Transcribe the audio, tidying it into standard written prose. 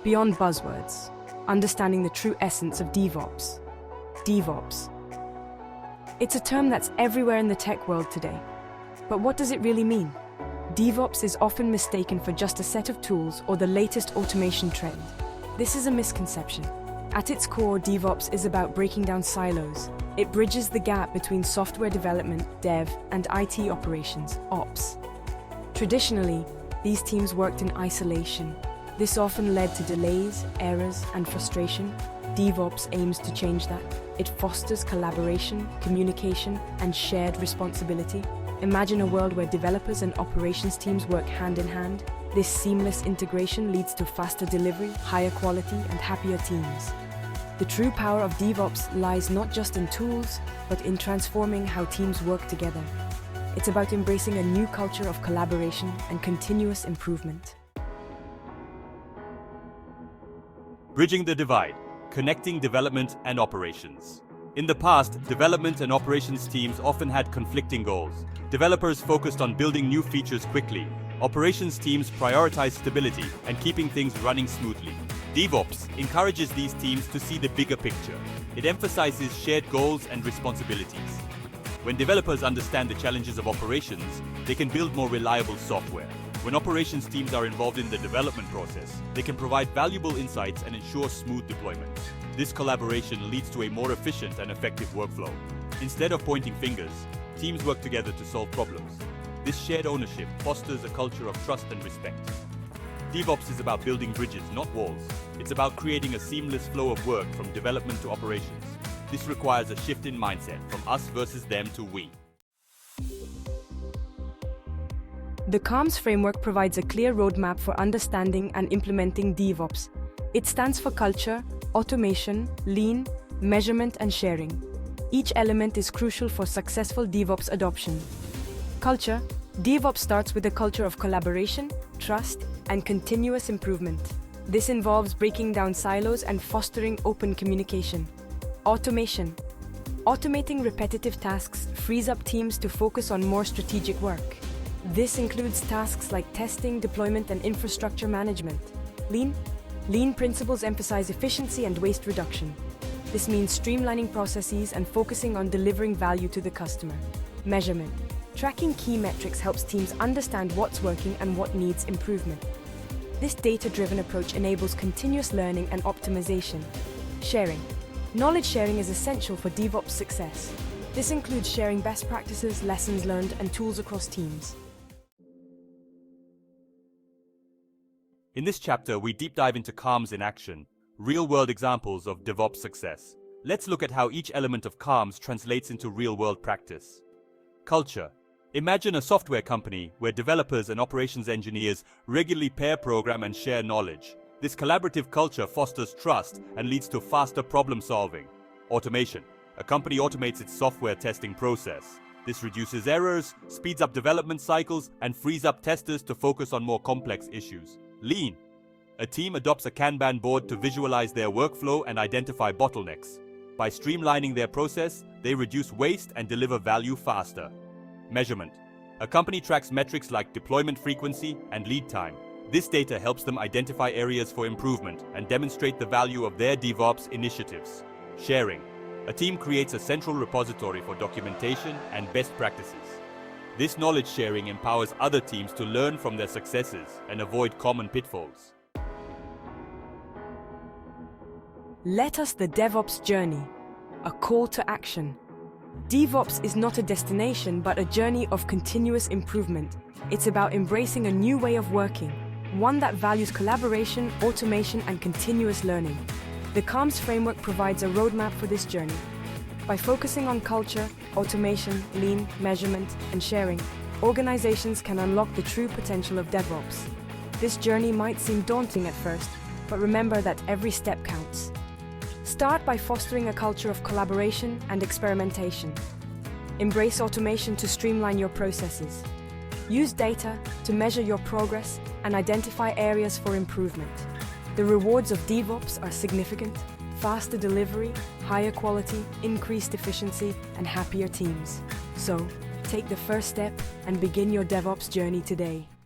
Beyond buzzwords, understanding the true essence of DevOps. DevOps. It's a term that's everywhere in the tech world today. But what does it really mean? DevOps is often mistaken for just a set of tools or the latest automation trend. This is a misconception. At its core, DevOps is about breaking down silos. It bridges the gap between software development, dev, and IT operations, ops. Traditionally, these teams worked in isolation. This often led to delays, errors, and frustration. DevOps aims to change that. It fosters collaboration, communication, and shared responsibility. Imagine a world where developers and operations teams work hand in hand. This seamless integration leads to faster delivery, higher quality, and happier teams. The true power of DevOps lies not just in tools, but in transforming how teams work together. It's about embracing a new culture of collaboration and continuous improvement. Bridging the divide, connecting development and operations. In the past, development and operations teams often had conflicting goals. Developers focused on building new features quickly. Operations teams prioritized stability and keeping things running smoothly. DevOps encourages these teams to see the bigger picture. It emphasizes shared goals and responsibilities. When developers understand the challenges of operations, they can build more reliable software. When operations teams are involved in the development process, they can provide valuable insights and ensure smooth deployment. This collaboration leads to a more efficient and effective workflow. Instead of pointing fingers, teams work together to solve problems. This shared ownership fosters a culture of trust and respect. DevOps is about building bridges, not walls. It's about creating a seamless flow of work from development to operations. This requires a shift in mindset from us versus them to we. The CALMS framework provides a clear roadmap for understanding and implementing DevOps. It stands for culture, automation, lean, measurement, and sharing. Each element is crucial for successful DevOps adoption. Culture. DevOps starts with a culture of collaboration, trust, and continuous improvement. This involves breaking down silos and fostering open communication. Automation. Automating repetitive tasks frees up teams to focus on more strategic work. This includes tasks like testing, deployment, and infrastructure management. Lean. Lean principles emphasize efficiency and waste reduction. This means streamlining processes and focusing on delivering value to the customer. Measurement. Tracking key metrics helps teams understand what's working and what needs improvement. This data-driven approach enables continuous learning and optimization. Sharing. Knowledge sharing is essential for DevOps success. This includes sharing best practices, lessons learned, and tools across teams. In this chapter, we deep dive into CALMS in action, real-world examples of DevOps success. Let's look at how each element of CALMS translates into real-world practice. Culture. Imagine a software company where developers and operations engineers regularly pair program and share knowledge. This collaborative culture fosters trust and leads to faster problem solving. Automation. A company automates its software testing process. This reduces errors, speeds up development cycles, and frees up testers to focus on more complex issues. Lean. A team adopts a Kanban board to visualize their workflow and identify bottlenecks. By streamlining their process, they reduce waste and deliver value faster. Measurement. A company tracks metrics like deployment frequency and lead time. This data helps them identify areas for improvement and demonstrate the value of their DevOps initiatives. Sharing. A team creates a central repository for documentation and best practices. This knowledge sharing empowers other teams to learn from their successes and avoid common pitfalls. Let us the DevOps journey, a call to action. DevOps is not a destination, but a journey of continuous improvement. It's about embracing a new way of working, one that values collaboration, automation, and continuous learning. The CALMS framework provides a roadmap for this journey. By focusing on culture, automation, lean, measurement, and sharing, organizations can unlock the true potential of DevOps. This journey might seem daunting at first, but remember that every step counts. Start by fostering a culture of collaboration and experimentation. Embrace automation to streamline your processes. Use data to measure your progress and identify areas for improvement. The rewards of DevOps are significant: faster delivery, higher quality, increased efficiency, and happier teams. So, take the first step and begin your DevOps journey today.